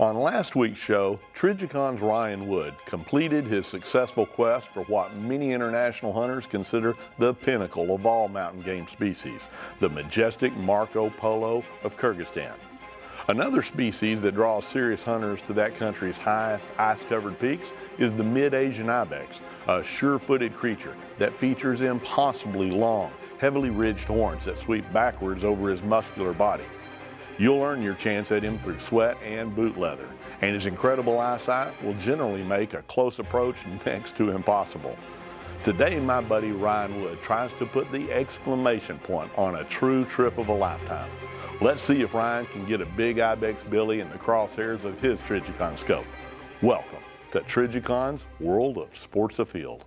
On last week's show, Trigicon's Ryan Wood completed his successful quest for what many international hunters consider the pinnacle of all mountain game species, the majestic Marco Polo of Kyrgyzstan. Another species that draws serious hunters to that country's highest ice-covered peaks is the mid-Asian ibex, a sure-footed creature that features impossibly long, heavily ridged horns that sweep backwards over his muscular body. You'll earn your chance at him through sweat and boot leather, and his incredible eyesight will generally make a close approach next to impossible. Today, my buddy Ryan Wood tries to put the exclamation point on a true trip of a lifetime. Let's see if Ryan can get a big ibex billy in the crosshairs of his Trigicon scope. Welcome to Trigicon's World of Sports Afield.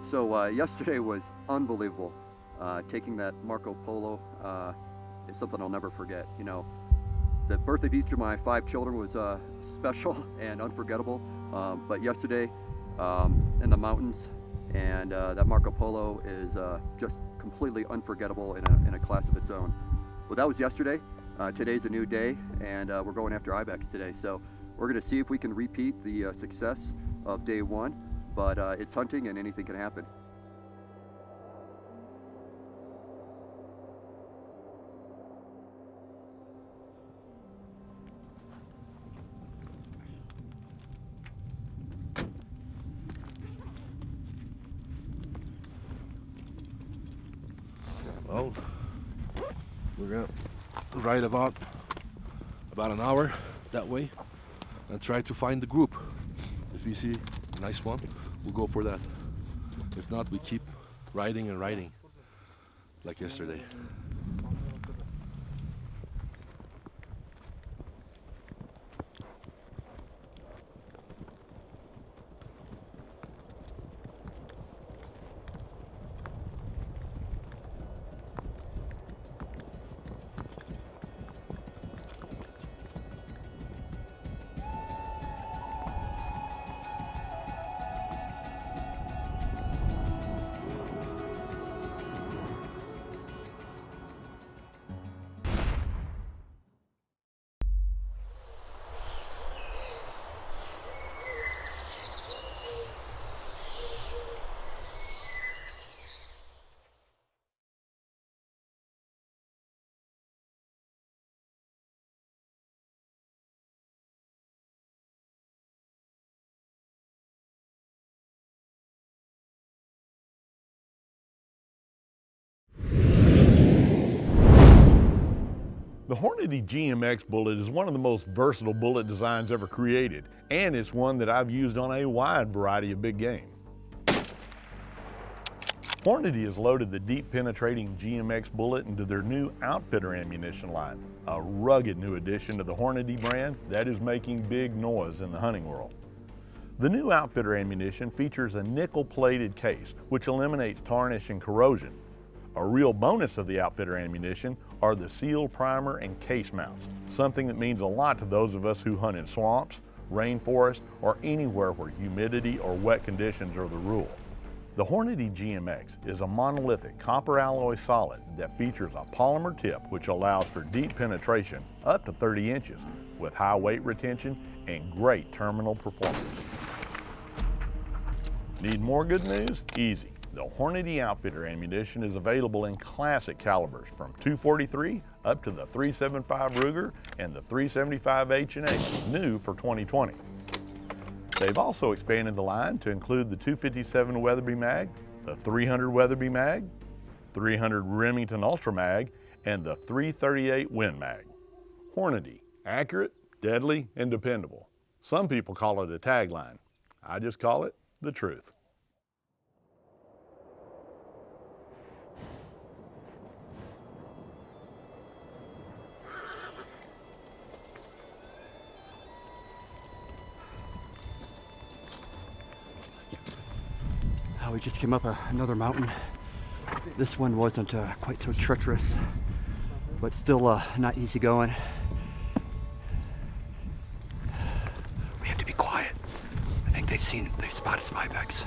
So yesterday was unbelievable. Taking that Marco Polo is something I'll never forget. You know, the birth of each of my 5 children was special and unforgettable. But yesterday in the mountains and that Marco Polo is just completely unforgettable in a class of its own. Well, that was yesterday. Today's a new day, and we're going after ibex today. So we're going to see if we can repeat the success of day 1. But it's hunting and anything can happen. Well, we're gonna ride about an hour that way and try to find the group. If we see a nice one, we'll go for that. If not, we keep riding and riding like yesterday. The Hornady GMX bullet is one of the most versatile bullet designs ever created, and it's one that I've used on a wide variety of big game. Hornady has loaded the deep penetrating GMX bullet into their new Outfitter ammunition line, a rugged new addition to the Hornady brand that is making big noise in the hunting world. The new Outfitter ammunition features a nickel-plated case, which eliminates tarnish and corrosion. A real bonus of the Outfitter ammunition are the sealed primer and case mounts, something that means a lot to those of us who hunt in swamps, rainforest, or anywhere where humidity or wet conditions are the rule. The Hornady GMX is a monolithic copper alloy solid that features a polymer tip which allows for deep penetration up to 30 inches with high weight retention and great terminal performance. Need more good news? Easy. The Hornady Outfitter ammunition is available in classic calibers from .243 up to the .375 Ruger and the .375 H&H, new for 2020. They've also expanded the line to include the .257 Weatherby Mag, the .300 Weatherby Mag, .300 Remington Ultra Mag, and the .338 Win Mag. Hornady, accurate, deadly, and dependable. Some people call it a tagline. I just call it the truth. We just came up another mountain. This one wasn't quite so treacherous, but still not easy going. We have to be quiet. I think they've spotted some ibex.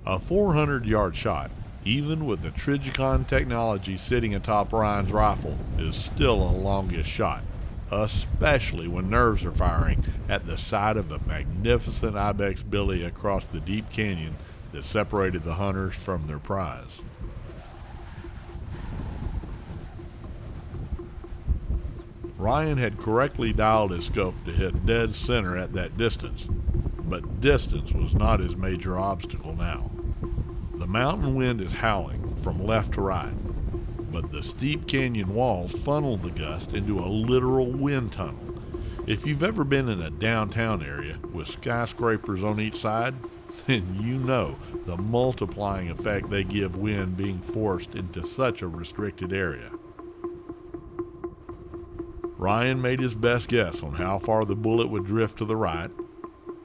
A 400-yard shot, even with the Trijicon technology sitting atop Ryan's rifle, is still a longish shot, especially when nerves are firing at the sight of a magnificent ibex billy across the deep canyon that separated the hunters from their prize. Ryan had correctly dialed his scope to hit dead center at that distance, but distance was not his major obstacle now. The mountain wind is howling from left to right, but the steep canyon walls funnel the gust into a literal wind tunnel. If you've ever been in a downtown area with skyscrapers on each side, then you know the multiplying effect they give wind being forced into such a restricted area. Ryan made his best guess on how far the bullet would drift to the right,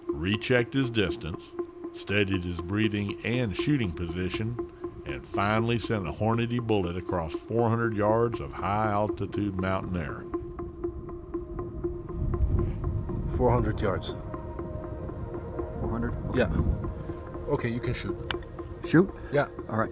rechecked his distance, steadied his breathing and shooting position, and finally sent a Hornady bullet across 400 yards of high-altitude mountain air. 400 yards. 400? Yeah. Okay, you can shoot. Shoot? Yeah. All right.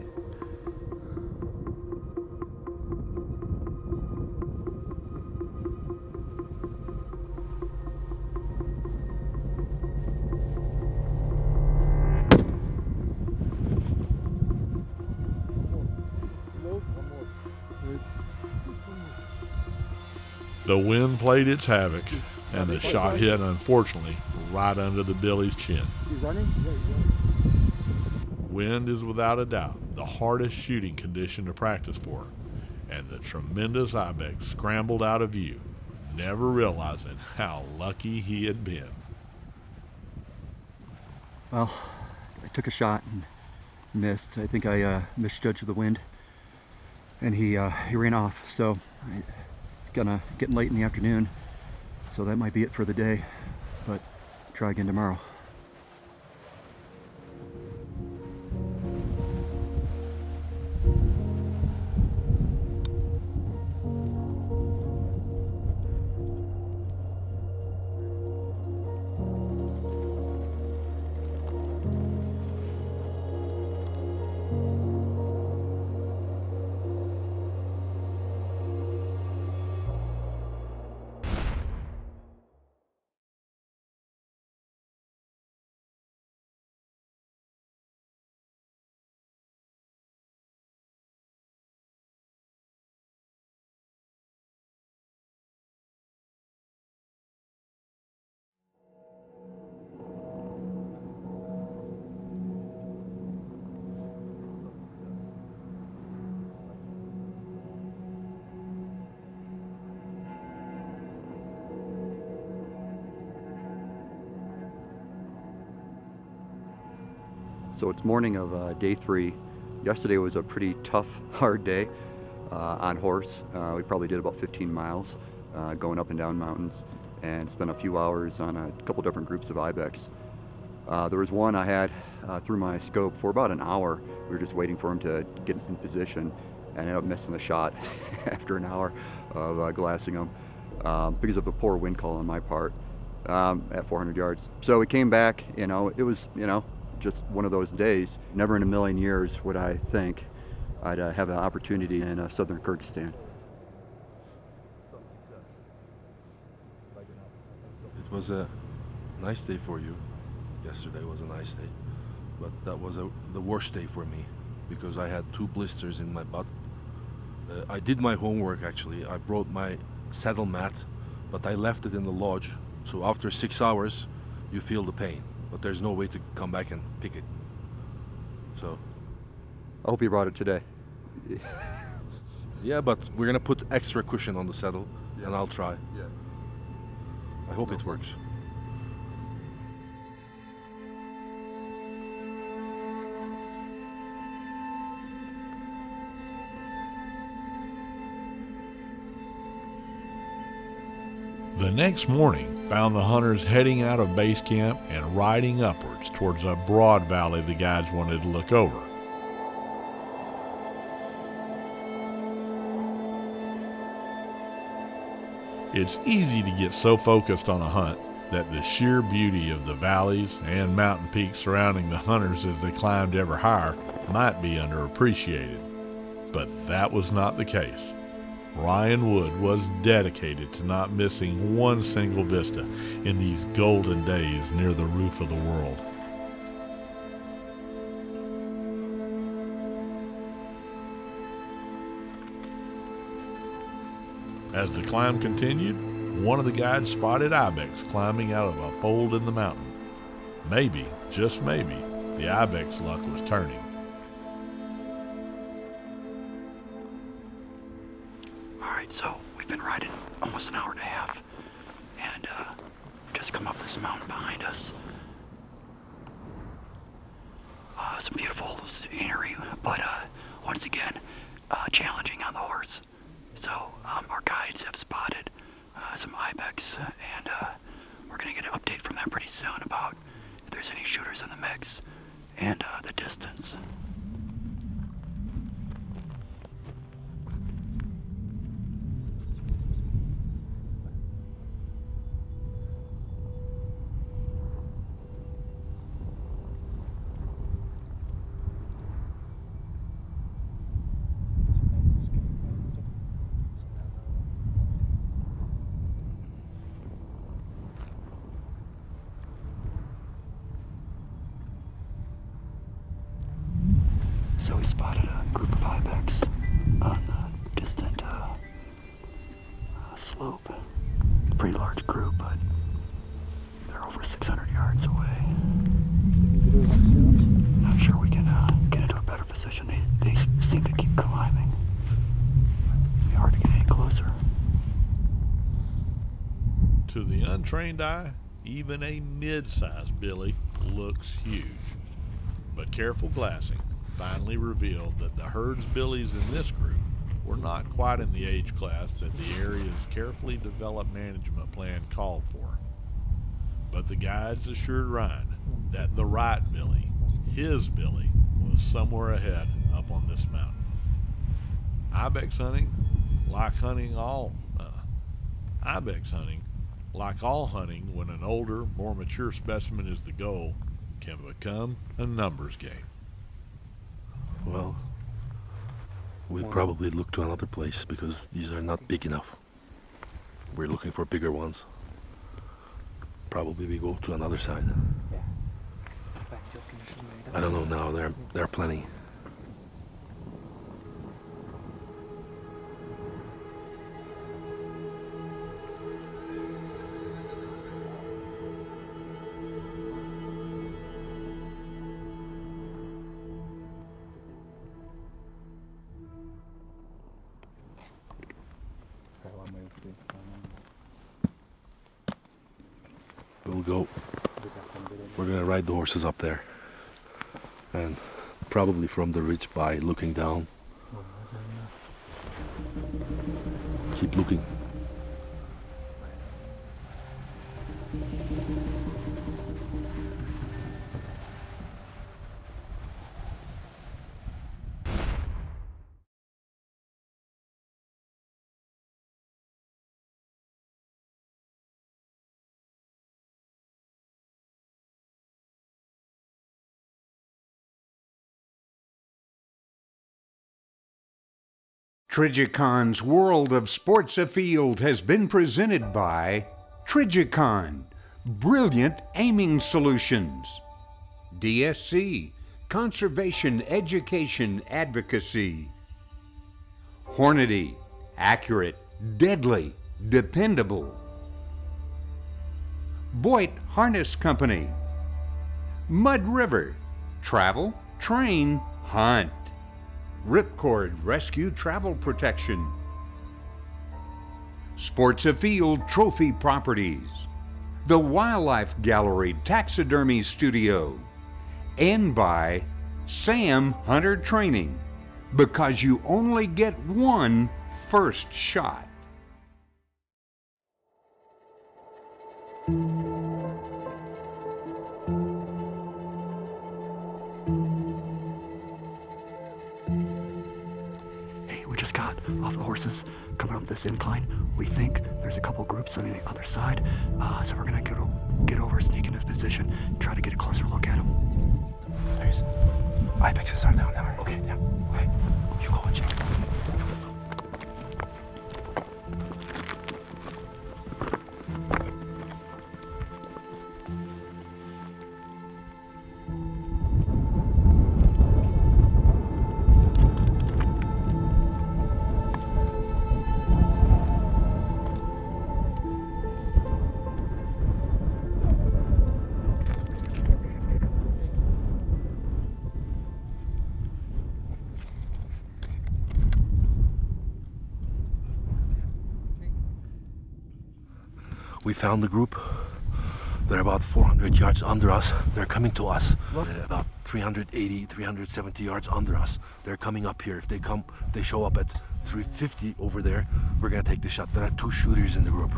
The wind played its havoc, and the shot hit, unfortunately, right under the billy's chin. He's running? Wind is without a doubt the hardest shooting condition to practice for, and the tremendous ibex scrambled out of view, never realizing how lucky he had been. Well, I took a shot and missed. I think I misjudged the wind, and he ran off. So it's getting late in the afternoon, so that might be it for the day. But try again tomorrow. So it's morning of day 3. Yesterday was a pretty tough, hard day on horse. We probably did about 15 miles going up and down mountains and spent a few hours on a couple different groups of ibex. There was one I had through my scope for about an hour. We were just waiting for him to get in position and ended up missing the shot after an hour of glassing him because of a poor wind call on my part at 400 yards. So we came back, it was, just one of those days. Never in a million years would I think I'd have an opportunity in southern Kyrgyzstan. It was a nice day for you. Yesterday was a nice day, but that was the worst day for me because I had 2 blisters in my butt. I did my homework actually. I brought my saddle mat, but I left it in the lodge. So after 6 hours, you feel the pain, but there's no way to come back and pick it. So I hope you brought it today. yeah, but we're gonna put extra cushion on the saddle, and I'll try. Yeah. I hope it works. The next morning found the hunters heading out of base camp and riding upwards towards a broad valley the guides wanted to look over. It's easy to get so focused on a hunt that the sheer beauty of the valleys and mountain peaks surrounding the hunters as they climbed ever higher might be underappreciated. But that was not the case. Ryan Wood was dedicated to not missing one single vista in these golden days near the roof of the world. As the climb continued, one of the guides spotted ibex climbing out of a fold in the mountain. Maybe, just maybe, the ibex luck was turning. So we've been riding almost an hour and a half, and just come up this mountain behind us. Some beautiful scenery, but once again, challenging on the horse. So our guides have spotted some ibex, and we're gonna get an update from them pretty soon about if there's any shooters in the mix and the distance. So we spotted a group of ibex on the distant slope. Pretty large group, but they're over 600 yards away. I'm sure we can get into a better position. They seem to keep climbing. It'd be hard to get any closer. To the untrained eye, even a mid-sized billy looks huge. But careful glassing finally revealed that the herd's billies in this group were not quite in the age class that the area's carefully developed management plan called for. But the guides assured Ryan that the right billy, his billy, was somewhere ahead up on this mountain. Ibex hunting, like all hunting when an older, more mature specimen is the goal, can become a numbers game. Well, we probably look to another place because these are not big enough. We're looking for bigger ones. Probably we go to another side. I don't know now, there are plenty. We'll go. We're gonna ride the horses up there probably from the ridge by looking down. Keep looking. Trigicon's World of Sports Afield has been presented by Trigicon, Brilliant Aiming Solutions, DSC, Conservation Education Advocacy, Hornady, accurate, deadly, dependable, Boyd Harness Company, Mud River, travel, train, hunt, Ripcord Rescue Travel Protection, Sports Afield Trophy Properties, the Wildlife Gallery Taxidermy Studio, and by Sam Hunter Training, because you only get one first shot. We just got off the horses coming up this incline. We think there's a couple groups on the other side, so we're gonna get over, sneak into position, try to get a closer look at them. There's ibexes are down there. Okay, yeah. Okay, you go and check. We found the group. They're about 400 yards under us. They're coming to us. About 380, 370 yards under us. They're coming up here. If they come, they show up at 350 over there, we're gonna take the shot. There are 2 shooters in the group.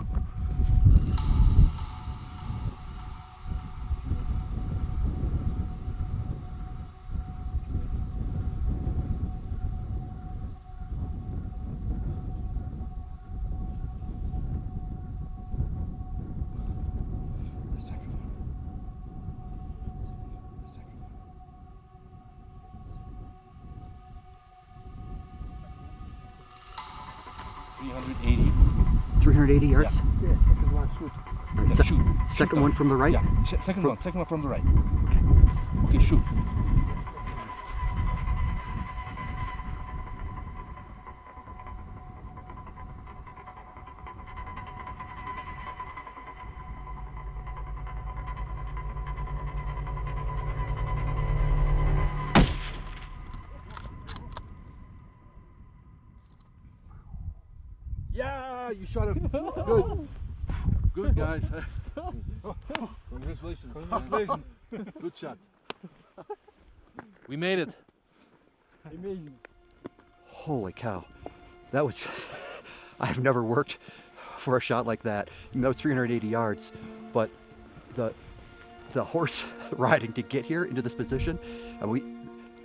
$380. 380 yards? Yeah. Right, Shoot. Second one from the right? Yeah, second one from the right. Okay, shoot. Yeah, you shot him. Good. Good, guys. Congratulations. Congratulations. Good shot. We made it. Amazing. Holy cow. That was, I've never worked for a shot like that. That was 380 yards, but the horse riding to get here into this position,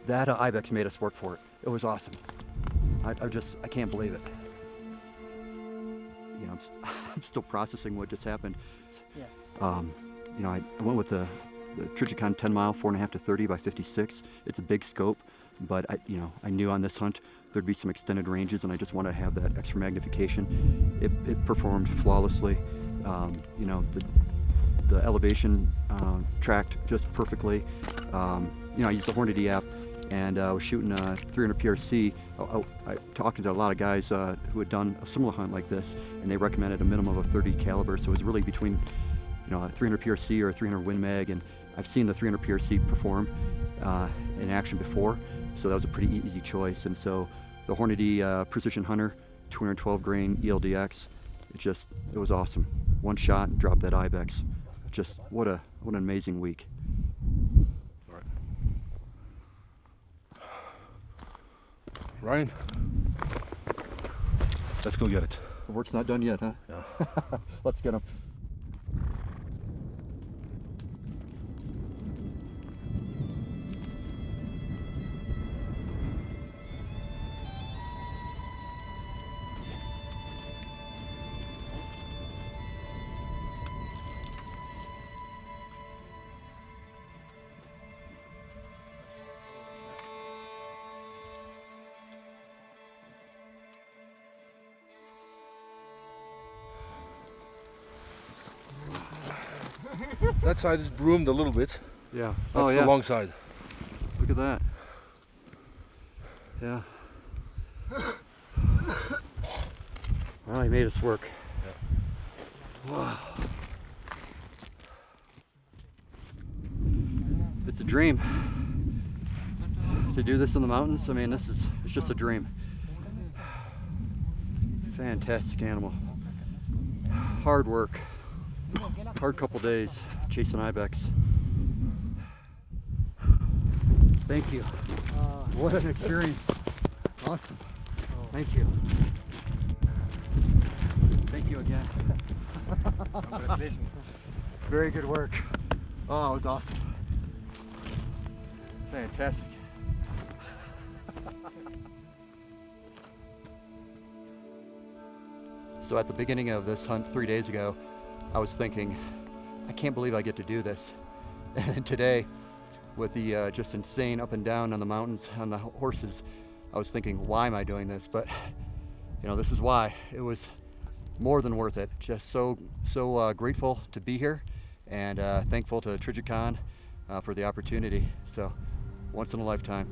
that ibex made us work for it. It was awesome. I can't believe it. You know, I'm still processing what just happened. Yeah. You know, I went with the Trigicon 10 mile, 4.5 to 30 by 56. It's a big scope, but I knew on this hunt there'd be some extended ranges, and I just wanted to have that extra magnification. It performed flawlessly. You know, the elevation tracked just perfectly. You know, I used the Hornady app, and I was shooting 300 PRC. I talked to a lot of guys who had done a similar hunt like this, and they recommended a minimum of a 30 caliber. So it was really between, you know, a 300 PRC or a 300 Win Mag, and I've seen the 300 PRC perform in action before, so that was a pretty easy choice. And so the Hornady Precision Hunter 212 grain ELDX, it was awesome. One shot and dropped that ibex. Just what an amazing week. All right. Ryan, let's go get it. The work's not done yet, huh? Yeah. Let's get him. That side is broomed a little bit. Yeah. That's the long side. Look at that. Yeah. Well, he made us work. Yeah. Wow. It's a dream to do this in the mountains. I mean, it's just a dream. Fantastic animal. Hard work. Hard couple days chasing ibex. Thank you. What an experience. Awesome. Thank you. Thank you again. Congratulations. Very good work. Oh, it was awesome. Fantastic. So at the beginning of this hunt 3 days ago, I was thinking, I can't believe I get to do this. And today, with the just insane up and down on the mountains, on the horses, I was thinking, why am I doing this? But, you know, this is why. It was more than worth it. Just so grateful to be here, and thankful to Trijicon for the opportunity. So, once in a lifetime.